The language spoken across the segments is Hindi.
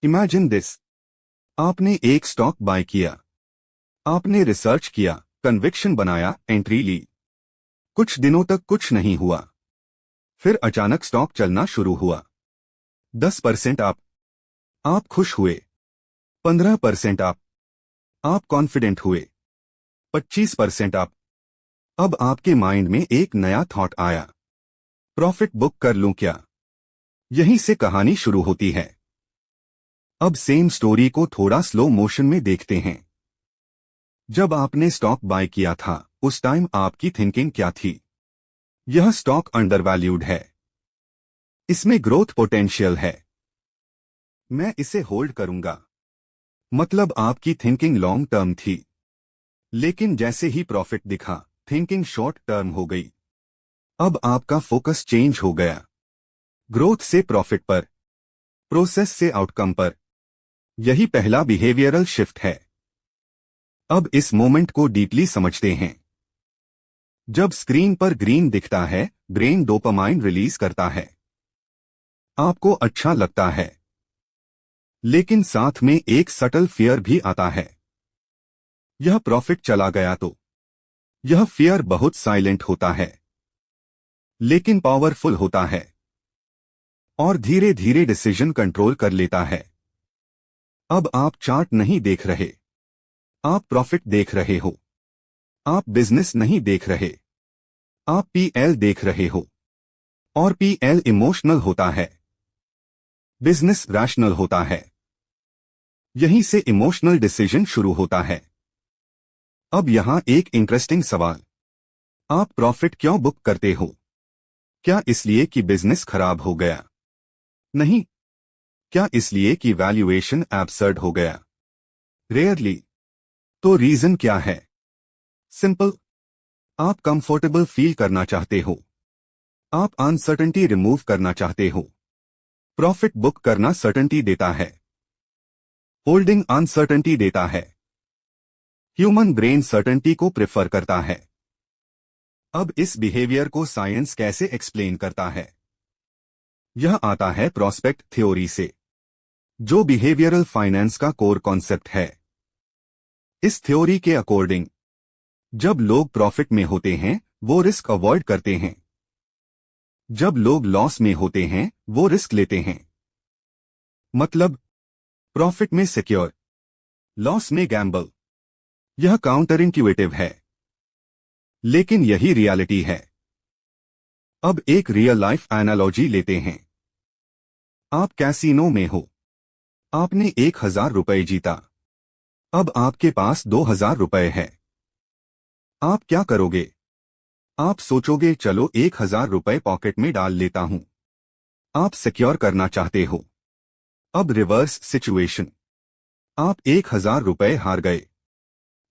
Imagine this. आपने एक स्टॉक बाय किया, आपने रिसर्च किया, कन्विक्शन बनाया, एंट्री ली। कुछ दिनों तक कुछ नहीं हुआ, फिर अचानक स्टॉक चलना शुरू हुआ। 10% आप खुश हुए। 15% आप कॉन्फिडेंट हुए। 25% अब आपके माइंड में एक नया थॉट आया, प्रॉफिट बुक कर लूं क्या? यहीं से कहानी शुरू होती है। अब सेम स्टोरी को थोड़ा स्लो मोशन में देखते हैं। जब आपने स्टॉक बाय किया था, उस टाइम आपकी थिंकिंग क्या थी? यह स्टॉक अंडरवैल्यूड है, इसमें ग्रोथ पोटेंशियल है, मैं इसे होल्ड करूंगा। मतलब आपकी थिंकिंग लॉन्ग टर्म थी। लेकिन जैसे ही प्रॉफिट दिखा, थिंकिंग शॉर्ट टर्म हो गई। अब आपका फोकस चेंज हो गया, ग्रोथ से प्रॉफिट पर, प्रोसेस से आउटकम पर। यही पहला बिहेवियरल शिफ्ट है। अब इस मोमेंट को डीपली समझते हैं। जब स्क्रीन पर ग्रीन दिखता है, ब्रेन डोपामाइन रिलीज करता है। आपको अच्छा लगता है, लेकिन साथ में एक सटल फियर भी आता है। यह प्रॉफिट चला गया तो? यह फियर बहुत साइलेंट होता है, लेकिन पावरफुल होता है, और धीरे धीरे डिसीजन कंट्रोल कर लेता है। अब आप चार्ट नहीं देख रहे, आप प्रॉफिट देख रहे हो। आप बिजनेस नहीं देख रहे, आप पीएल देख रहे हो। और पीएल इमोशनल होता है, बिजनेस रैशनल होता है। यहीं से इमोशनल डिसीजन शुरू होता है। अब यहां एक इंटरेस्टिंग सवाल, आप प्रॉफिट क्यों बुक करते हो? क्या इसलिए कि बिजनेस खराब हो गया? नहीं। क्या इसलिए कि वैल्यूएशन एब्सर्ड हो गया? रेयरली। तो रीजन क्या है? सिंपल, आप कंफर्टेबल फील करना चाहते हो, आप अनसर्टेनिटी रिमूव करना चाहते हो। प्रॉफिट बुक करना सर्टेनिटी देता है, होल्डिंग अनसर्टेनिटी देता है। ह्यूमन ब्रेन सर्टेनिटी को प्रेफर करता है। अब इस बिहेवियर को साइंस कैसे एक्सप्लेन करता है? यह आता है प्रोस्पेक्ट थ्योरी से, जो बिहेवियरल फाइनेंस का कोर कॉन्सेप्ट है। इस थ्योरी के अकॉर्डिंग, जब लोग प्रॉफिट में होते हैं, वो रिस्क अवॉइड करते हैं। जब लोग लॉस में होते हैं, वो रिस्क लेते हैं। मतलब, प्रॉफिट में सिक्योर, लॉस में गैम्बल। यह काउंटर इंट्यूटिव है, लेकिन यही रियलिटी है। अब एक रियल लाइफ एनालॉजी लेते हैं। आप कैसीनो में हो, आपने 1000 रुपए जीता। अब आपके पास 2000 रुपए है। आप क्या करोगे? आप सोचोगे चलो 1000 रुपए पॉकेट में डाल लेता हूं। आप सिक्योर करना चाहते हो। अब रिवर्स सिचुएशन, आप 1000 रुपए हार गए।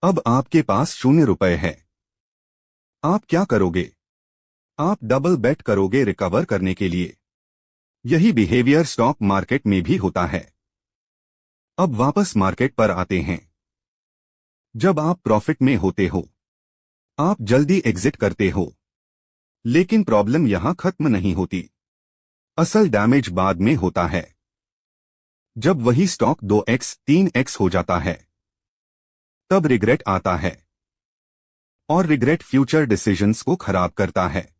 अब आपके पास 0 रुपए है। आप क्या करोगे? आप डबल बेट करोगे रिकवर करने के लिए। यही बिहेवियर स्टॉक मार्केट में भी होता है। अब वापस मार्केट पर आते हैं। जब आप प्रॉफिट में होते हो, आप जल्दी एग्जिट करते हो। लेकिन प्रॉब्लम यहां खत्म नहीं होती। असल डैमेज बाद में होता है, जब वही स्टॉक 2x 3x हो जाता है। तब रिग्रेट आता है, और रिग्रेट फ्यूचर डिसीजंस को खराब करता है।